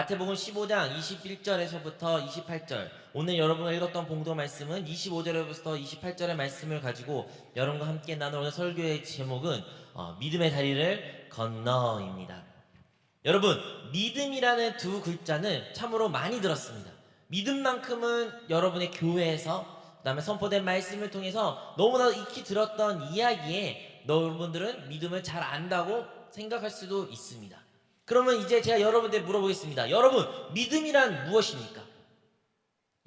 마태복음 15장 21절에서부터 28절, 오늘 여러분가 읽었던 봉도 말씀은 25절에서부터 28절의 말씀을 가지고 여러분과 함께 나눌 오늘 설교의 제목은 믿음의 다리를 건너입니다. 여러분, 믿음이라는 두 글자는 참으로 많이 들었습니다. 믿음만큼은 여러분의 교회에서, 그 다음에 선포된 말씀을 통해서 너무나도 익히 들었던 이야기에 여러분들은 믿음을 잘 안다고 생각할 수도 있습니다. 그러면 이제 제가 여러분들 물어보겠습니다. 여러분, 믿음이란 무엇입니까?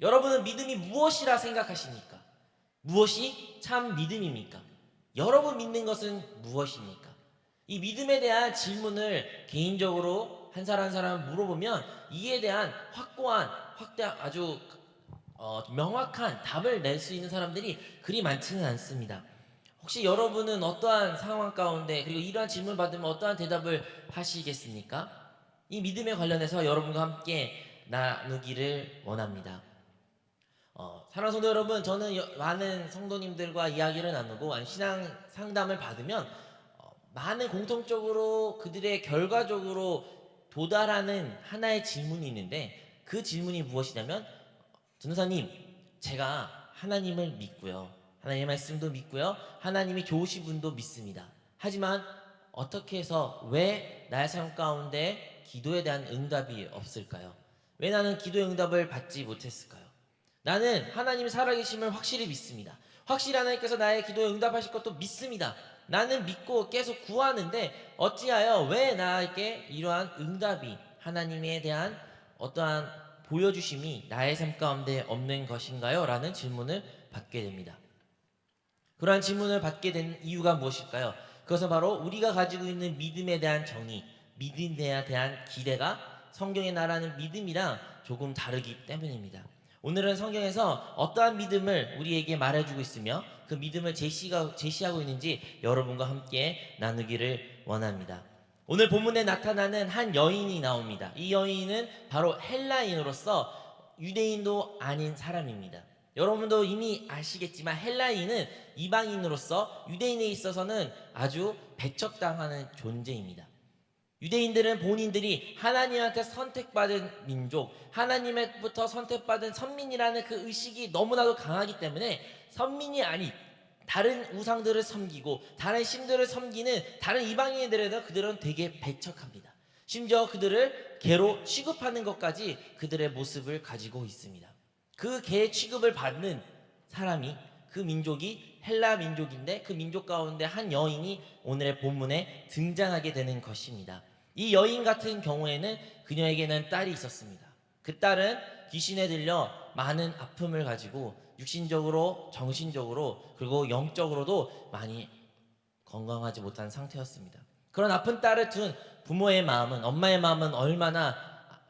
여러분은 믿음이 무엇이라 생각하십니까? 무엇이 참 믿음입니까? 여러분 믿는 것은 무엇입니까? 이 믿음에 대한 질문을 개인적으로 한 사람 한 사람 물어보면 이에 대한 확고한, 아주 명확한 답을 낼 수 있는 사람들이 그리 많지는 않습니다. 혹시 여러분은 어떠한 상황 가운데, 그리고 이러한 질문 받으면 어떠한 대답을 하시겠습니까? 이 믿음에 관련해서 여러분과 함께 나누기를 원합니다. 사랑하는 성도 여러분, 저는 많은 성도님들과 이야기를 나누고 신앙 상담을 받으면 많은 공통적으로 그들의 결과적으로 도달하는 하나의 질문이 있는데, 그 질문이 무엇이냐면, 전도사님, 제가 하나님을 믿고요, 하나님의 말씀도 믿고요, 하나님이 좋으신 분도 믿습니다. 하지만 어떻게 해서 왜 나의 삶 가운데 기도에 대한 응답이 없을까요? 왜 나는 기도의 응답을 받지 못했을까요? 나는 하나님이 살아계심을 확실히 믿습니다. 확실히 하나님께서 나의 기도에 응답하실 것도 믿습니다. 나는 믿고 계속 구하는데 어찌하여 왜 나에게 이러한 응답이, 하나님에 대한 어떠한 보여주심이 나의 삶 가운데 없는 것인가요? 라는 질문을 받게 됩니다. 그러한 질문을 받게 된 이유가 무엇일까요? 그것은 바로 우리가 가지고 있는 믿음에 대한 정의, 믿음에 대한 기대가 성경에 말하는 믿음이랑 조금 다르기 때문입니다. 오늘은 성경에서 어떠한 믿음을 우리에게 말해주고 있으며 그 믿음을 제시하고 있는지 여러분과 함께 나누기를 원합니다. 오늘 본문에 나타나는 한 여인이 나옵니다. 이 여인은 바로 헬라인으로서 유대인도 아닌 사람입니다. 여러분도 이미 아시겠지만 헬라인은 이방인으로서 유대인에 있어서는 아주 배척당하는 존재입니다. 유대인들은 본인들이 하나님한테 선택받은 민족, 하나님으로부터 선택받은 선민이라는 그 의식이 너무나도 강하기 때문에 선민이 아닌 다른 우상들을 섬기고 다른 신들을 섬기는 다른 이방인들에 대해 그들은 되게 배척합니다. 심지어 그들을 개로 취급하는 것까지 그들의 모습을 가지고 있습니다. 그 개 취급을 받는 사람이, 그 민족이 헬라 민족인데, 그 민족 가운데 한 여인이 오늘의 본문에 등장하게 되는 것입니다. 이 여인 같은 경우에는 그녀에게는 딸이 있었습니다. 그 딸은 귀신에 들려 많은 아픔을 가지고 육신적으로, 정신적으로, 그리고 영적으로도 많이 건강하지 못한 상태였습니다. 그런 아픈 딸을 둔 부모의 마음은, 엄마의 마음은 얼마나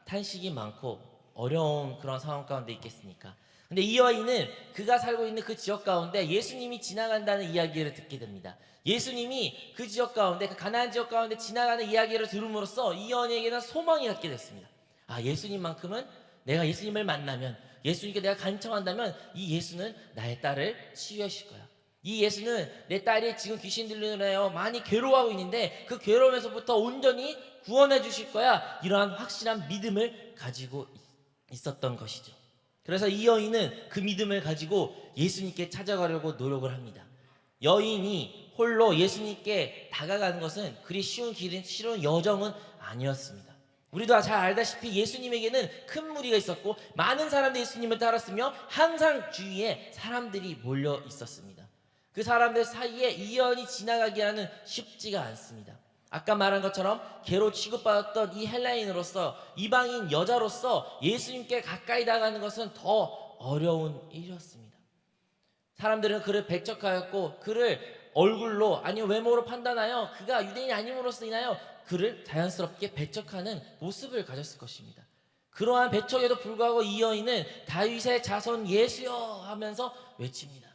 탄식이 많고 어려운 그런 상황 가운데 있겠습니까? 근데 이 여인은 그가 살고 있는 그 지역 가운데 예수님이 지나간다는 이야기를 듣게 됩니다. 예수님이 그 지역 가운데, 그 가나안 지역 가운데 지나가는 이야기를 들음으로써 이 여인에게는 소망이 갖게 됐습니다. 아, 예수님만큼은, 내가 예수님을 만나면, 예수님께 내가 간청한다면 이 예수는 나의 딸을 치유하실 거야. 이 예수는 내 딸이 지금 귀신 들리느라요 많이 괴로워하고 있는데 그 괴로움에서부터 온전히 구원해 주실 거야. 이러한 확실한 믿음을 가지고 있었던 것이죠. 그래서 이 여인은 그 믿음을 가지고 예수님께 찾아가려고 노력을 합니다. 여인이 홀로 예수님께 다가가는 것은 그리 쉬운 여정은 아니었습니다. 우리도 잘 알다시피 예수님에게는 큰 무리가 있었고 많은 사람들이 예수님을 따랐으며 항상 주위에 사람들이 몰려 있었습니다. 그 사람들 사이에 이 여인이 지나가기 하는 쉽지가 않습니다. 아까 말한 것처럼 개로 취급받았던 이 헬라인으로서, 이방인 여자로서 예수님께 가까이 다가가는 것은 더 어려운 일이었습니다. 사람들은 그를 배척하였고 그를 얼굴로, 아니면 외모로 판단하여 그가 유대인이 아님으로써 인하여 그를 자연스럽게 배척하는 모습을 가졌을 것입니다. 그러한 배척에도 불구하고 이 여인은 다윗의 자손 예수여 하면서 외칩니다.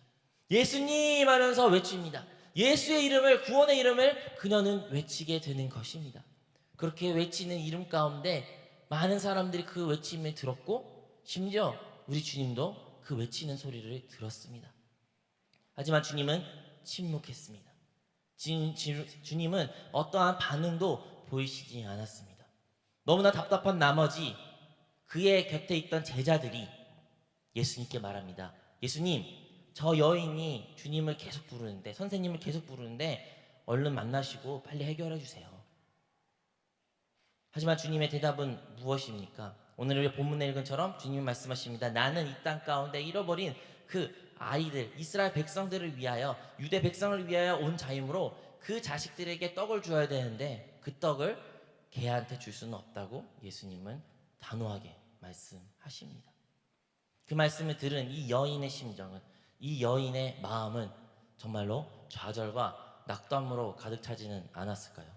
예수님 하면서 외칩니다. 예수의 이름을, 구원의 이름을 그녀는 외치게 되는 것입니다. 그렇게 외치는 이름 가운데 많은 사람들이 그 외침을 들었고 심지어 우리 주님도 그 외치는 소리를 들었습니다. 하지만 주님은 침묵했습니다. 주님은 어떠한 반응도 보이시지 않았습니다. 너무나 답답한 나머지 그의 곁에 있던 제자들이 예수님께 말합니다. 예수님, 저 여인이 주님을 계속 부르는데, 선생님을 계속 부르는데 얼른 만나시고 빨리 해결해 주세요. 하지만 주님의 대답은 무엇입니까? 오늘 우리 본문에 읽은 것처럼 주님이 말씀하십니다. 나는 이 땅 가운데 잃어버린 그 아이들, 이스라엘 백성들을 위하여, 유대 백성을 위하여 온 자이므로 그 자식들에게 떡을 주어야 되는데 그 떡을 개한테 줄 수는 없다고 예수님은 단호하게 말씀하십니다. 그 말씀을 들은 이 여인의 심정은, 이 여인의 마음은 정말로 좌절과 낙담으로 가득 차지는 않았을까요?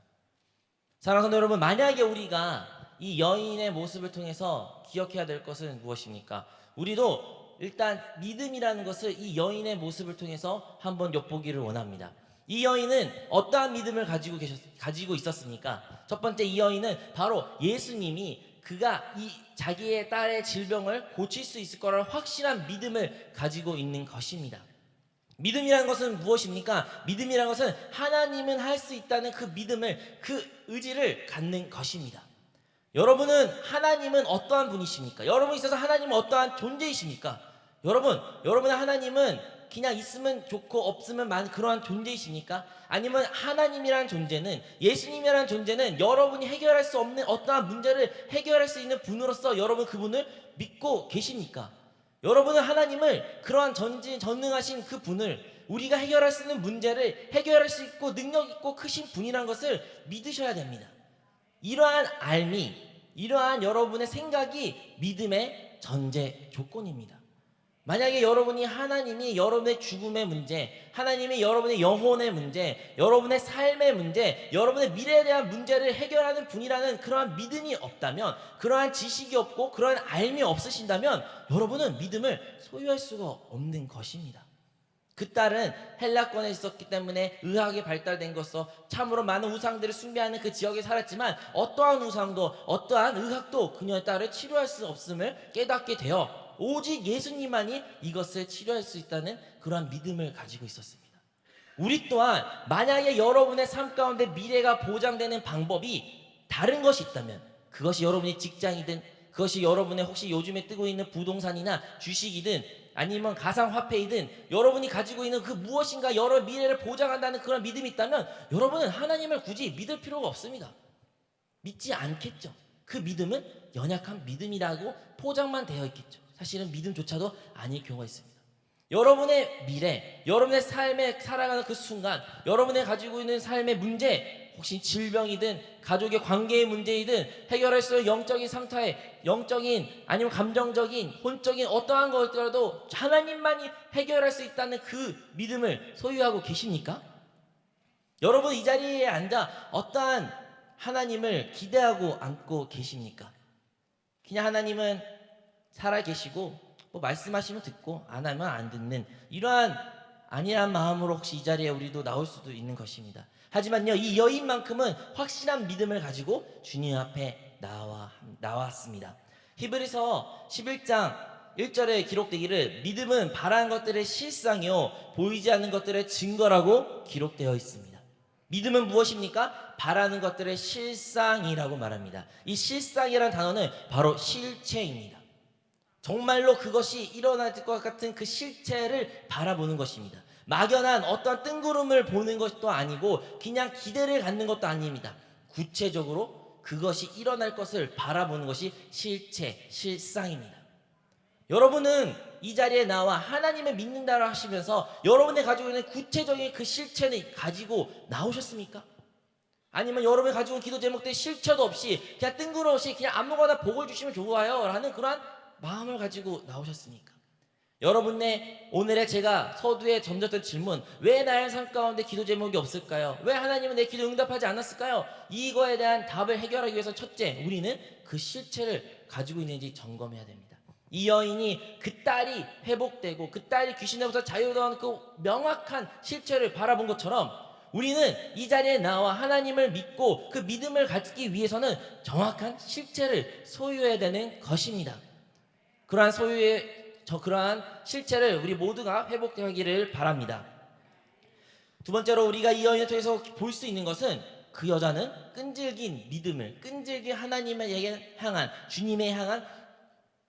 사랑하는 성도 여러분, 만약에 우리가 이 여인의 모습을 통해서 기억해야 될 것은 무엇입니까? 우리도 일단 믿음이라는 것을 이 여인의 모습을 통해서 한번 엿보기를 원합니다. 이 여인은 어떠한 믿음을 가지고 있었습니까? 첫 번째, 이 여인은 바로 예수님이 그가 이 자기의 딸의 질병을 고칠 수 있을 거라는 확실한 믿음을 가지고 있는 것입니다. 믿음이라는 것은 무엇입니까? 믿음이라는 것은 하나님은 할 수 있다는 그 믿음을, 그 의지를 갖는 것입니다. 여러분은 하나님은 어떠한 분이십니까? 여러분에 있어서 하나님은 어떠한 존재이십니까? 여러분의 하나님은 그냥 있으면 좋고 없으면 많은 그러한 존재이십니까? 아니면 하나님이라는 존재는, 예수님이라는 존재는 여러분이 해결할 수 없는 어떠한 문제를 해결할 수 있는 분으로서 여러분 그분을 믿고 계십니까? 여러분은 하나님을, 그러한 전능하신 그 분을, 우리가 해결할 수 있는 문제를 해결할 수 있고 능력 있고 크신 분이라는 것을 믿으셔야 됩니다. 이러한 알미, 이러한 여러분의 생각이 믿음의 전제 조건입니다. 만약에 여러분이 하나님이 여러분의 죽음의 문제, 하나님이 여러분의 영혼의 문제, 여러분의 삶의 문제, 여러분의 미래에 대한 문제를 해결하는 분이라는 그러한 믿음이 없다면, 그러한 지식이 없고 그러한 알미 없으신다면 여러분은 믿음을 소유할 수가 없는 것입니다. 그 딸은 헬라권에 있었기 때문에 의학이 발달된 것으로 참으로 많은 우상들을 숭배하는 그 지역에 살았지만 어떠한 우상도 어떠한 의학도 그녀의 딸을 치료할 수 없음을 깨닫게 되어 오직 예수님만이 이것을 치료할 수 있다는 그러한 믿음을 가지고 있었습니다. 우리 또한 만약에 여러분의 삶 가운데 미래가 보장되는 방법이 다른 것이 있다면, 그것이 여러분의 직장이든, 그것이 여러분의 혹시 요즘에 뜨고 있는 부동산이나 주식이든 아니면 가상화폐이든, 여러분이 가지고 있는 그 무엇인가 여러 미래를 보장한다는 그런 믿음이 있다면 여러분은 하나님을 굳이 믿을 필요가 없습니다. 믿지 않겠죠. 그 믿음은 연약한 믿음이라고 포장만 되어 있겠죠. 사실은 믿음조차도 아닐 경우가 있습니다. 여러분의 미래, 여러분의 삶에 살아가는 그 순간, 여러분의 가지고 있는 삶의 문제, 혹시 질병이든 가족의 관계의 문제이든 해결할 수 있는 영적인 상태에, 영적인 아니면 감정적인 혼적인 어떠한 것들라도 하나님만이 해결할 수 있다는 그 믿음을 소유하고 계십니까? 여러분 이 자리에 앉아 어떠한 하나님을 기대하고 앉고 계십니까? 그냥 하나님은 살아계시고 뭐 말씀하시면 듣고 안 하면 안 듣는 이러한 아니란 마음으로 혹시 이 자리에 우리도 나올 수도 있는 것입니다. 하지만요, 이 여인만큼은 확실한 믿음을 가지고 주님 앞에 나왔습니다. 히브리서 11장 1절에 기록되기를 믿음은 바라는 것들의 실상이요 보이지 않는 것들의 증거라고 기록되어 있습니다. 믿음은 무엇입니까? 바라는 것들의 실상이라고 말합니다. 이 실상이라는 단어는 바로 실체입니다. 정말로 그것이 일어날 것 같은 그 실체를 바라보는 것입니다. 막연한 어떤 뜬구름을 보는 것도 아니고 그냥 기대를 갖는 것도 아닙니다. 구체적으로 그것이 일어날 것을 바라보는 것이 실체, 실상입니다. 여러분은 이 자리에 나와 하나님을 믿는다고 하시면서 여러분이 가지고 있는 구체적인 그 실체는 가지고 나오셨습니까? 아니면 여러분이 가지고 있는 기도 제목들 실체도 없이 그냥 뜬금없이 그냥 아무거나 복을 주시면 좋아요 라는 그러한 마음을 가지고 나오셨습니까? 여러분의 오늘의 제가 서두에 던졌던 질문, 왜 나의 삶 가운데 기도 제목이 없을까요? 왜 하나님은 내 기도 응답하지 않았을까요? 이거에 대한 답을 해결하기 위해서 첫째, 우리는 그 실체를 가지고 있는지 점검해야 됩니다. 이 여인이 그 딸이 회복되고 그 딸이 귀신으로부터 자유로운 그 명확한 실체를 바라본 것처럼 우리는 이 자리에 나와 하나님을 믿고 그 믿음을 갖기 위해서는 정확한 실체를 소유해야 되는 것입니다. 그러한 실체를 우리 모두가 회복하기를 바랍니다. 두 번째로 우리가 이 여인을 통해서 볼 수 있는 것은 그 여자는 끈질긴 믿음을, 끈질긴 하나님에게 향한, 주님에 향한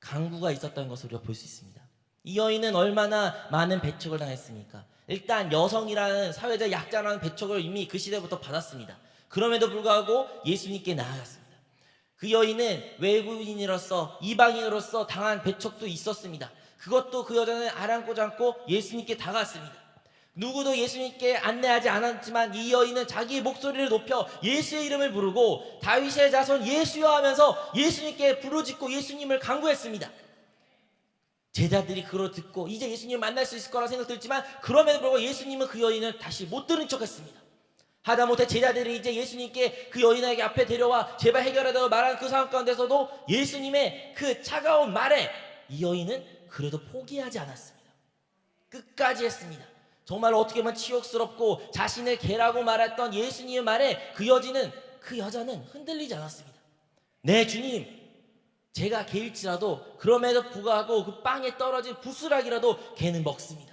간구가 있었던 것을 우리가 볼 수 있습니다. 이 여인은 얼마나 많은 배척을 당했습니까? 일단 여성이라는 사회적 약자라는 배척을 이미 그 시대부터 받았습니다. 그럼에도 불구하고 예수님께 나아갔습니다. 그 여인은 외국인으로서, 이방인으로서 당한 배척도 있었습니다. 그것도 그 여자는 아랑곳 않고 예수님께 다가갔습니다. 누구도 예수님께 안내하지 않았지만 이 여인은 자기의 목소리를 높여 예수의 이름을 부르고 다윗의 자손 예수여 하면서 예수님께 부르짖고 예수님을 간구했습니다. 제자들이 그걸 듣고 이제 예수님을 만날 수 있을 거라 생각들지만 그럼에도 불구하고 예수님은 그 여인을 다시 못 들은 척했습니다. 하다못해 제자들이 이제 예수님께 그 여인에게 앞에 데려와 제발 해결하라고 말하는 그 상황 가운데서도 예수님의 그 차가운 말에 이 여인은 그래도 포기하지 않았습니다. 끝까지 했습니다. 정말 어떻게 보면 치욕스럽고 자신을 개라고 말했던 예수님의 말에 그 여자는 흔들리지 않았습니다. 네 주님, 제가 개일지라도 그럼에도 불구하고 그 빵에 떨어진 부스락이라도 개는 먹습니다.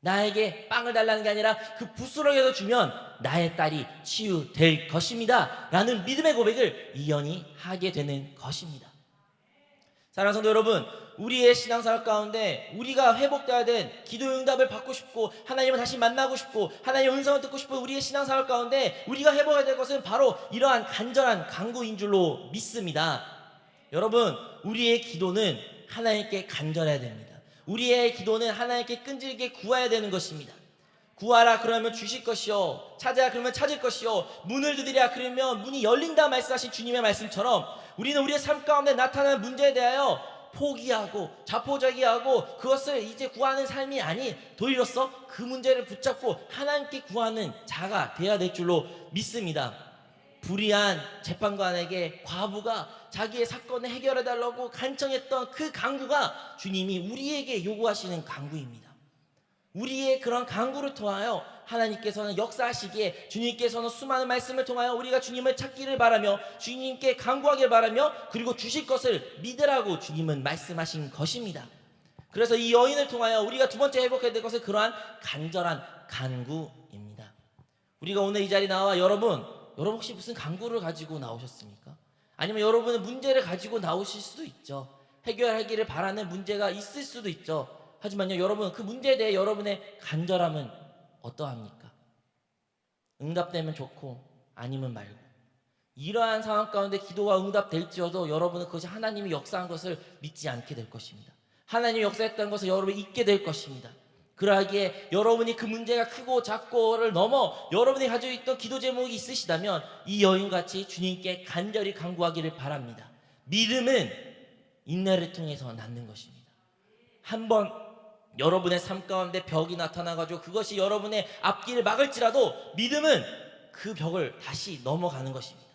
나에게 빵을 달라는 게 아니라 그 부스러기라도 주면 나의 딸이 치유될 것입니다 라는 믿음의 고백을 이 여인이 하게 되는 것입니다. 사랑하는 성도 여러분, 우리의 신앙생활 가운데 우리가 회복되어야 된 기도 응답을 받고 싶고 하나님을 다시 만나고 싶고 하나님의 음성을 듣고 싶은 우리의 신앙생활 가운데 우리가 회복해야 될 것은 바로 이러한 간절한 간구인 줄로 믿습니다. 여러분, 우리의 기도는 하나님께 간절해야 됩니다. 우리의 기도는 하나님께 끈질기게 구해야 되는 것입니다. 구하라 그러면 주실 것이요, 찾아라 그러면 찾을 것이요, 문을 두드리라 그러면 문이 열린다 말씀하신 주님의 말씀처럼 우리는 우리의 삶 가운데 나타나는 문제에 대하여 포기하고 자포자기하고 그것을 이제 구하는 삶이 아닌 도리로서 그 문제를 붙잡고 하나님께 구하는 자가 되어야 될 줄로 믿습니다. 불의한 재판관에게 과부가 자기의 사건을 해결해달라고 간청했던 그 간구가 주님이 우리에게 요구하시는 간구입니다. 우리의 그런 간구를 통하여 하나님께서는 역사하시기에 주님께서는 수많은 말씀을 통하여 우리가 주님을 찾기를 바라며 주님께 간구하길 바라며 그리고 주실 것을 믿으라고 주님은 말씀하신 것입니다. 그래서 이 여인을 통하여 우리가 두 번째 회복해야 될 것은 그러한 간절한 간구입니다. 우리가 오늘 이 자리에 나와 여러분 혹시 무슨 간구를 가지고 나오셨습니까? 아니면 여러분은 문제를 가지고 나오실 수도 있죠. 해결하기를 바라는 문제가 있을 수도 있죠. 하지만요, 여러분, 그 문제에 대해 여러분의 간절함은 어떠합니까? 응답되면 좋고 아니면 말고. 이러한 상황 가운데 기도가 응답될지어도 여러분은 그것이 하나님이 역사한 것을 믿지 않게 될 것입니다. 하나님이 역사했다는 것을 여러분이 잊게 될 것입니다. 그러하기에 여러분이 그 문제가 크고 작고를 넘어 여러분이 가지고 있던 기도 제목이 있으시다면 이 여인같이 주님께 간절히 간구하기를 바랍니다. 믿음은 인내를 통해서 낳는 것입니다. 한번 여러분의 삶 가운데 벽이 나타나가지고 그것이 여러분의 앞길을 막을지라도 믿음은 그 벽을 다시 넘어가는 것입니다.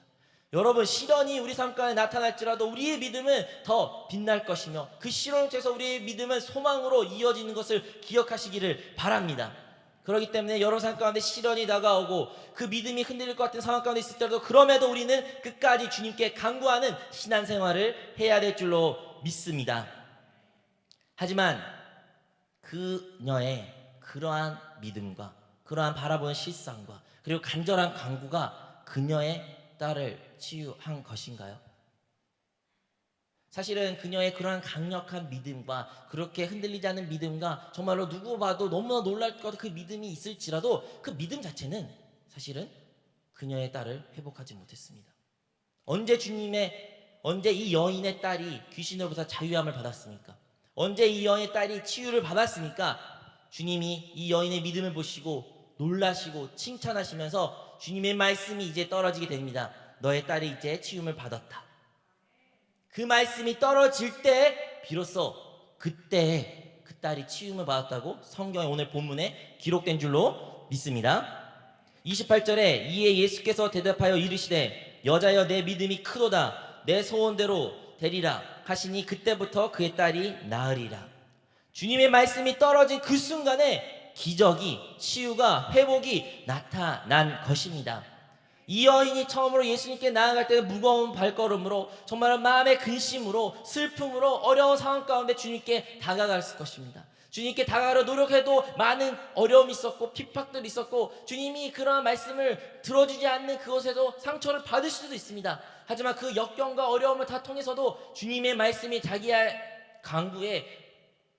여러분, 시련이 우리 삶 가운데 나타날지라도 우리의 믿음은 더 빛날 것이며 그 시련을 통해서 우리의 믿음은 소망으로 이어지는 것을 기억하시기를 바랍니다. 그렇기 때문에 여러분 삶 가운데 시련이 다가오고 그 믿음이 흔들릴 것 같은 상황 가운데 있을 때라도 그럼에도 우리는 끝까지 주님께 간구하는 신앙생활을 해야 될 줄로 믿습니다. 하지만 그녀의 그러한 믿음과 그러한 바라보는 실상과 그리고 간절한 간구가 그녀의 딸을 치유한 것인가요? 사실은 그녀의 그러한 강력한 믿음과 그렇게 흔들리지 않은 믿음과 정말로 누구 봐도 너무나 놀랄 것 같은 그 믿음이 있을지라도 그 믿음 자체는 사실은 그녀의 딸을 회복하지 못했습니다. 언제 이 여인의 딸이 귀신으로부터 자유함을 받았습니까? 언제 이 여인의 딸이 치유를 받았습니까? 주님이 이 여인의 믿음을 보시고 놀라시고 칭찬하시면서 주님의 말씀이 이제 떨어지게 됩니다. 너의 딸이 이제 치유를 받았다. 그 말씀이 떨어질 때 비로소 그때 그 딸이 치유를 받았다고 성경의 오늘 본문에 기록된 줄로 믿습니다. 28절에 이에 예수께서 대답하여 이르시되 여자여 내 믿음이 크도다 내 소원대로 되리라 하시니 그때부터 그의 딸이 나으리라. 주님의 말씀이 떨어진 그 순간에 기적이, 치유가, 회복이 나타난 것입니다. 이 여인이 처음으로 예수님께 나아갈 때는 무거운 발걸음으로 정말 마음의 근심으로 슬픔으로 어려운 상황 가운데 주님께 다가갔을 것입니다. 주님께 다가가려 노력해도 많은 어려움이 있었고 핍박들이 있었고 주님이 그러한 말씀을 들어주지 않는 그것에도 상처를 받을 수도 있습니다. 하지만 그 역경과 어려움을 다 통해서도 주님의 말씀이 자기의 강구에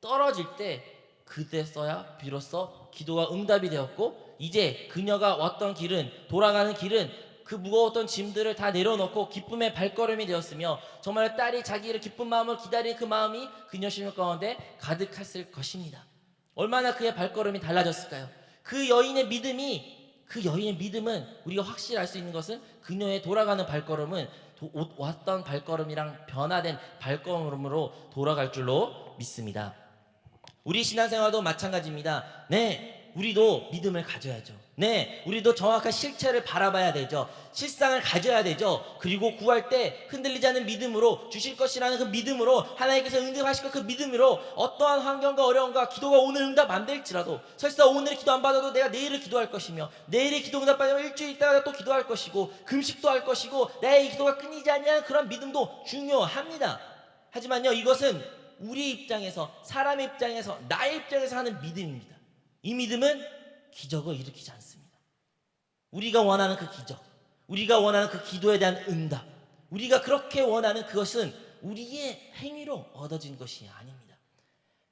떨어질 때 그때서야 비로소 기도가 응답이 되었고 이제 그녀가 왔던 길은 돌아가는 길은 그 무거웠던 짐들을 다 내려놓고 기쁨의 발걸음이 되었으며 정말 딸이 자기를 기쁜 마음으로 기다리는 그 마음이 그녀 심령 가운데 가득했을 것입니다. 얼마나 그의 발걸음이 달라졌을까요? 그 여인의 믿음은 우리가 확실히 알 수 있는 것은 그녀의 돌아가는 발걸음은 왔던 발걸음이랑 변화된 발걸음으로 돌아갈 줄로 믿습니다. 우리 신앙생활도 마찬가지입니다. 네, 우리도 믿음을 가져야죠. 네, 우리도 정확한 실체를 바라봐야 되죠. 실상을 가져야 되죠. 그리고 구할 때 흔들리지 않는 믿음으로 주실 것이라는 그 믿음으로 하나님께서 응답하실 것 그 믿음으로 어떠한 환경과 어려움과 기도가 오늘 응답 안 될지라도 설사 오늘 기도 안 받아도 내가 내일을 기도할 것이며 내일의 기도 응답 받으면 일주일 있다가 또 기도할 것이고 금식도 할 것이고 내 기도가 끊이지 않냐는 그런 믿음도 중요합니다. 하지만요, 이것은 우리 입장에서 사람의 입장에서 나의 입장에서 하는 믿음입니다. 이 믿음은 기적을 일으키지 않습니다. 우리가 원하는 그 기적, 우리가 원하는 그 기도에 대한 응답, 우리가 그렇게 원하는 그것은 우리의 행위로 얻어진 것이 아닙니다.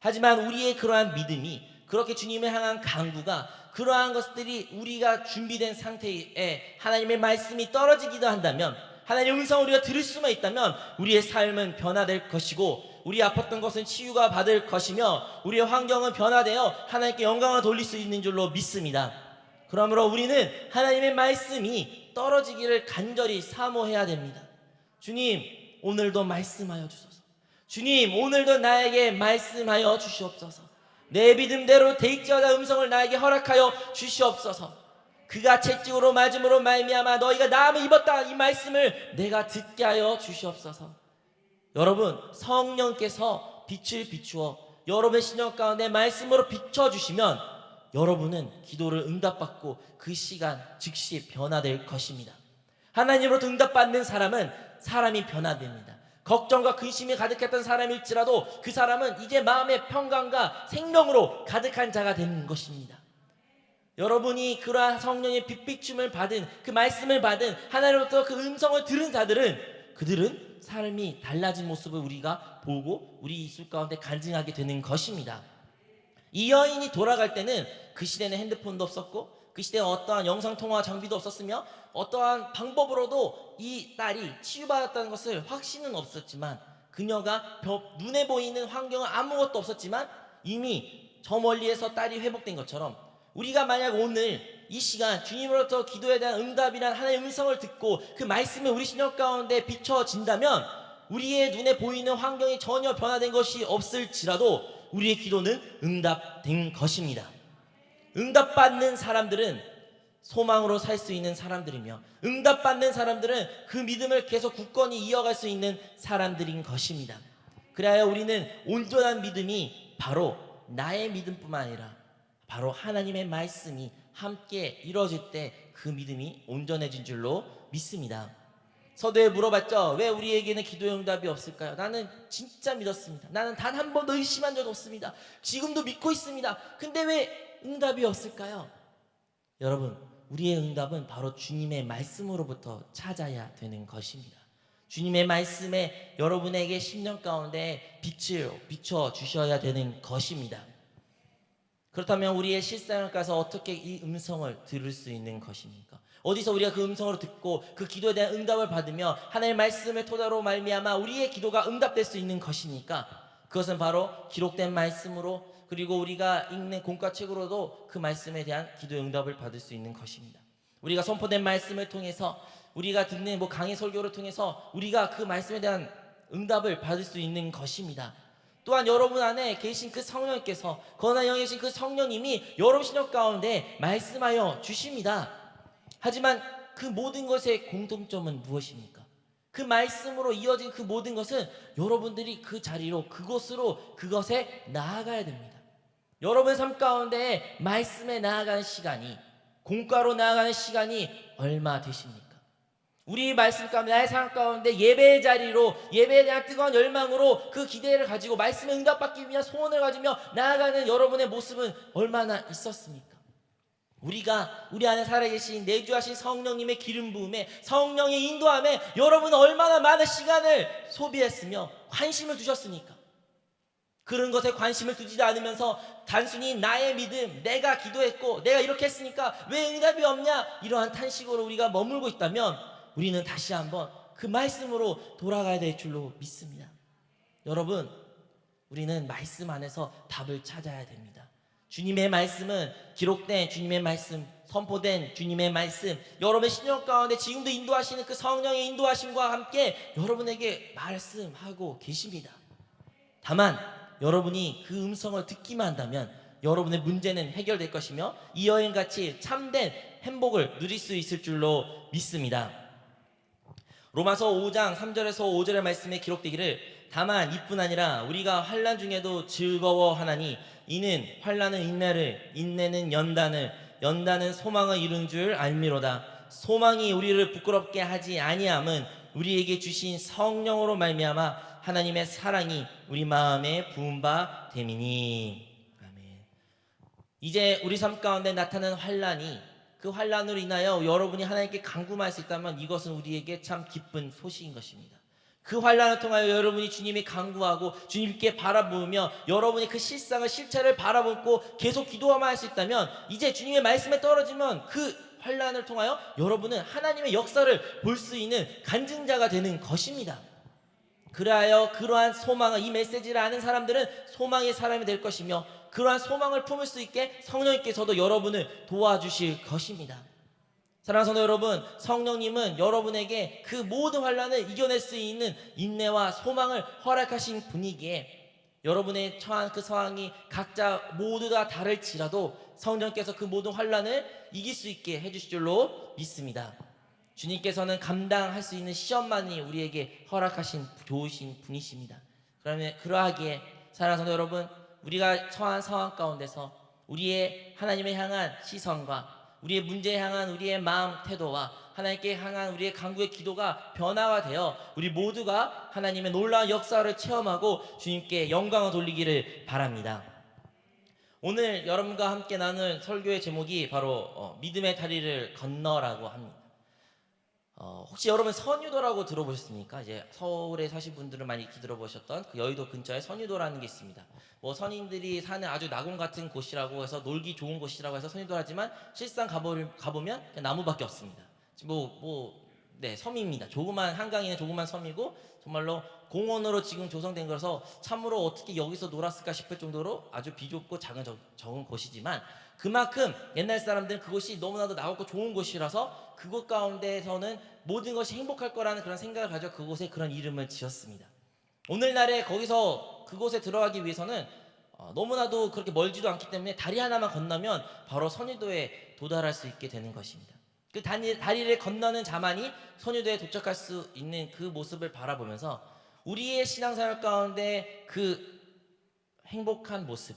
하지만 우리의 그러한 믿음이 그렇게 주님을 향한 간구가 그러한 것들이 우리가 준비된 상태에 하나님의 말씀이 떨어지기도 한다면 하나님의 음성을 우리가 들을 수만 있다면 우리의 삶은 변화될 것이고 우리 아팠던 것은 치유가 받을 것이며 우리의 환경은 변화되어 하나님께 영광을 돌릴 수 있는 줄로 믿습니다. 그러므로 우리는 하나님의 말씀이 떨어지기를 간절히 사모해야 됩니다. 주님, 오늘도 말씀하여 주소서. 주님, 오늘도 나에게 말씀하여 주시옵소서. 내 믿음대로 대익자의 음성을 나에게 허락하여 주시옵소서. 그가 채찍으로 맞음으로 말미암아 너희가 나음을 입었다 이 말씀을 내가 듣게 하여 주시옵소서. 여러분, 성령께서 빛을 비추어 여러분의 신령 가운데 말씀으로 비춰주시면 여러분은 기도를 응답받고 그 시간 즉시 변화될 것입니다. 하나님으로부터 응답받는 사람은 사람이 변화됩니다. 걱정과 근심이 가득했던 사람일지라도 그 사람은 이제 마음의 평강과 생명으로 가득한 자가 되는 것입니다. 여러분이 그러한 성령의 빛비춤을 받은 그 말씀을 받은 하나님으로부터 그 음성을 들은 자들은 그들은 삶이 달라진 모습을 우리가 보고 우리 입술 가운데 간증하게 되는 것입니다. 이 여인이 돌아갈 때는 그 시대는 핸드폰도 없었고 그 시대는 어떠한 영상통화 장비도 없었으며 어떠한 방법으로도 이 딸이 치유받았다는 것을 확신은 없었지만 그녀가 눈에 보이는 환경은 아무것도 없었지만 이미 저 멀리에서 딸이 회복된 것처럼 우리가 만약 오늘 이 시간 주님으로부터 기도에 대한 응답이란 하나님의 음성을 듣고 그 말씀이 우리 신령 가운데 비춰진다면 우리의 눈에 보이는 환경이 전혀 변화된 것이 없을지라도 우리의 기도는 응답된 것입니다. 응답받는 사람들은 소망으로 살 수 있는 사람들이며 응답받는 사람들은 그 믿음을 계속 굳건히 이어갈 수 있는 사람들인 것입니다. 그래야 우리는 온전한 믿음이 바로 나의 믿음뿐만 아니라 바로 하나님의 말씀이 함께 이루어질 때 그 믿음이 온전해진 줄로 믿습니다. 서두에 물어봤죠. 왜 우리에게는 기도의 응답이 없을까요? 나는 진짜 믿었습니다. 나는 단 한 번도 의심한 적 없습니다. 지금도 믿고 있습니다. 근데 왜 응답이 없을까요? 여러분, 우리의 응답은 바로 주님의 말씀으로부터 찾아야 되는 것입니다. 주님의 말씀에 여러분에게 심령 가운데 빛을 비춰 주셔야 되는 것입니다. 그렇다면 우리의 실상을 가서 어떻게 이 음성을 들을 수 있는 것입니까? 어디서 우리가 그 음성으로 듣고 그 기도에 대한 응답을 받으며 하나님의 말씀의 토대로 말미암아 우리의 기도가 응답될 수 있는 것입니까? 그것은 바로 기록된 말씀으로 그리고 우리가 읽는 공과책으로도 그 말씀에 대한 기도의 응답을 받을 수 있는 것입니다. 우리가 선포된 말씀을 통해서 우리가 듣는 강의 설교를 통해서 우리가 그 말씀에 대한 응답을 받을 수 있는 것입니다. 또한 여러분 안에 계신 그 성령께서 거룩한 영에 계신 그 성령님이 여러분 신령 가운데 말씀하여 주십니다. 하지만 그 모든 것의 공통점은 무엇입니까? 그 말씀으로 이어진 그 모든 것은 여러분들이 그 자리로 그곳으로 그것에 나아가야 됩니다. 여러분의 삶 가운데 말씀에 나아가는 시간이 공과로 나아가는 시간이 얼마 되십니까? 우리 말씀 가운데 나의 삶 가운데 예배의 자리로 예배에 대한 뜨거운 열망으로 그 기대를 가지고 말씀에 응답받기 위한 소원을 가지며 나아가는 여러분의 모습은 얼마나 있었습니까? 우리가 우리 안에 살아계신 내주하신 성령님의 기름 부음에 성령의 인도함에 여러분은 얼마나 많은 시간을 소비했으며 관심을 두셨습니까? 그런 것에 관심을 두지 않으면서 단순히 나의 믿음, 내가 기도했고 내가 이렇게 했으니까 왜 응답이 없냐, 이러한 탄식으로 우리가 머물고 있다면 우리는 다시 한번 그 말씀으로 돌아가야 될 줄로 믿습니다. 여러분, 우리는 말씀 안에서 답을 찾아야 됩니다. 주님의 말씀은 기록된 주님의 말씀, 선포된 주님의 말씀, 여러분의 신령 가운데 지금도 인도하시는 그 성령의 인도하심과 함께 여러분에게 말씀하고 계십니다. 다만 여러분이 그 음성을 듣기만 한다면 여러분의 문제는 해결될 것이며 이 여행같이 참된 행복을 누릴 수 있을 줄로 믿습니다. 로마서 5장 3절에서 5절의 말씀에 기록되기를 다만 이뿐 아니라 우리가 환난 중에도 즐거워하나니 이는 환난은 인내를, 인내는 연단을, 연단은 소망을 이룬 줄 알미로다. 소망이 우리를 부끄럽게 하지 아니함은 우리에게 주신 성령으로 말미암아 하나님의 사랑이 우리 마음에 부은 바 됨이니. 아멘. 이제 우리 삶 가운데 나타나는 환난이, 그 환난으로 인하여 여러분이 하나님께 간구할 수 있다면 이것은 우리에게 참 기쁜 소식인 것입니다. 그 환난을 통하여 여러분이 주님이 간구하고 주님께 바라보며 여러분이 그 실상을 실체를 바라보고 계속 기도하면 할 수 있다면 이제 주님의 말씀에 떨어지면 그 환난을 통하여 여러분은 하나님의 역사를 볼 수 있는 간증자가 되는 것입니다. 그리하여 그러한 소망을, 이 메시지를 아는 사람들은 소망의 사람이 될 것이며 그러한 소망을 품을 수 있게 성령님께서도 여러분을 도와주실 것입니다. 사랑하는 성도 여러분, 성령님은 여러분에게 그 모든 환난을 이겨낼 수 있는 인내와 소망을 허락하신 분이기에 여러분의 처한 그 상황이 각자 모두 다 다를지라도 성령께서 그 모든 환난을 이길 수 있게 해주실 줄로 믿습니다. 주님께서는 감당할 수 있는 시험만이 우리에게 허락하신 좋으신 분이십니다. 그러면 그러하기에 사랑하는 성도 여러분, 우리가 처한 상황 가운데서 우리의 하나님을 향한 시선과 우리의 문제에 향한 우리의 마음 태도와 하나님께 향한 우리의 간구의 기도가 변화가 되어 우리 모두가 하나님의 놀라운 역사를 체험하고 주님께 영광을 돌리기를 바랍니다. 오늘 여러분과 함께 나눌 설교의 제목이 바로 믿음의 다리를 건너라고 합니다. 혹시 여러분 선유도라고 들어보셨습니까? 이제 서울에 사신 분들은 많이 들어보셨던 그 여의도 근처에 선유도라는 게 있습니다. 뭐 선인들이 사는 아주 낙원 같은 곳이라고 해서 놀기 좋은 곳이라고 해서 선유도라지만 실상 가보면 그냥 나무밖에 없습니다. 네, 섬입니다. 조그만 한강에 조그만 섬이고 정말로 공원으로 지금 조성된 거라서 참으로 어떻게 여기서 놀았을까 싶을 정도로 아주 비좁고 적은 곳이지만 그만큼 옛날 사람들은 그곳이 너무나도 나왔고 좋은 곳이라서 그곳 가운데에서는 모든 것이 행복할 거라는 그런 생각을 가지고 그곳에 그런 이름을 지었습니다. 오늘날에 거기서 그곳에 들어가기 위해서는 너무나도 그렇게 멀지도 않기 때문에 다리 하나만 건너면 바로 선유도에 도달할 수 있게 되는 것입니다. 그 다리를 건너는 자만이 선유도에 도착할 수 있는 그 모습을 바라보면서 우리의 신앙생활 가운데 그 행복한 모습,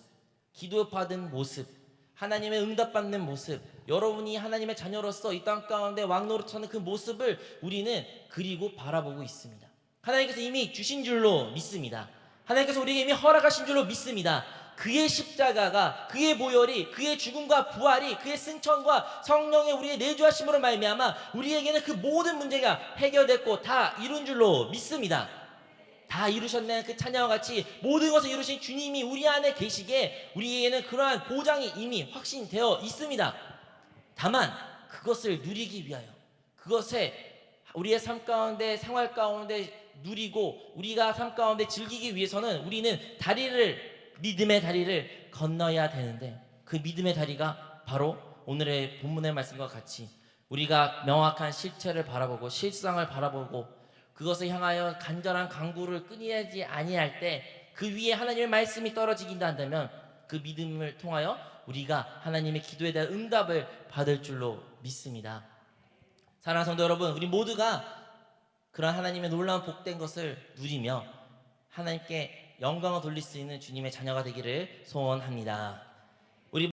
기도받은 모습, 하나님의 응답받는 모습, 여러분이 하나님의 자녀로서 이 땅 가운데 왕노릇하는 그 모습을 우리는 그리고 바라보고 있습니다. 하나님께서 이미 주신 줄로 믿습니다. 하나님께서 우리에게 이미 허락하신 줄로 믿습니다. 그의 십자가가, 그의 보혈이, 그의 죽음과 부활이, 그의 승천과 성령의 우리의 내주하심으로 말미암아 우리에게는 그 모든 문제가 해결됐고 다 이룬 줄로 믿습니다. 다 이루셨네. 그 찬양과 같이 모든 것을 이루신 주님이 우리 안에 계시기에 우리에게는 그러한 보장이 이미 확신되어 있습니다. 다만 그것을 누리기 위하여, 그것에 우리의 삶 가운데 생활 가운데 누리고 우리가 삶 가운데 즐기기 위해서는 우리는 믿음의 다리를 건너야 되는데 그 믿음의 다리가 바로 오늘의 본문의 말씀과 같이 우리가 명확한 실체를 바라보고 실상을 바라보고 그것을 향하여 간절한 간구를 끊이지 아니할 때 그 위에 하나님의 말씀이 떨어지긴다 한다면 그 믿음을 통하여 우리가 하나님의 기도에 대한 응답을 받을 줄로 믿습니다. 사랑하는 성도 여러분, 우리 모두가 그런 하나님의 놀라운 복된 것을 누리며 하나님께 영광을 돌릴 수 있는 주님의 자녀가 되기를 소원합니다.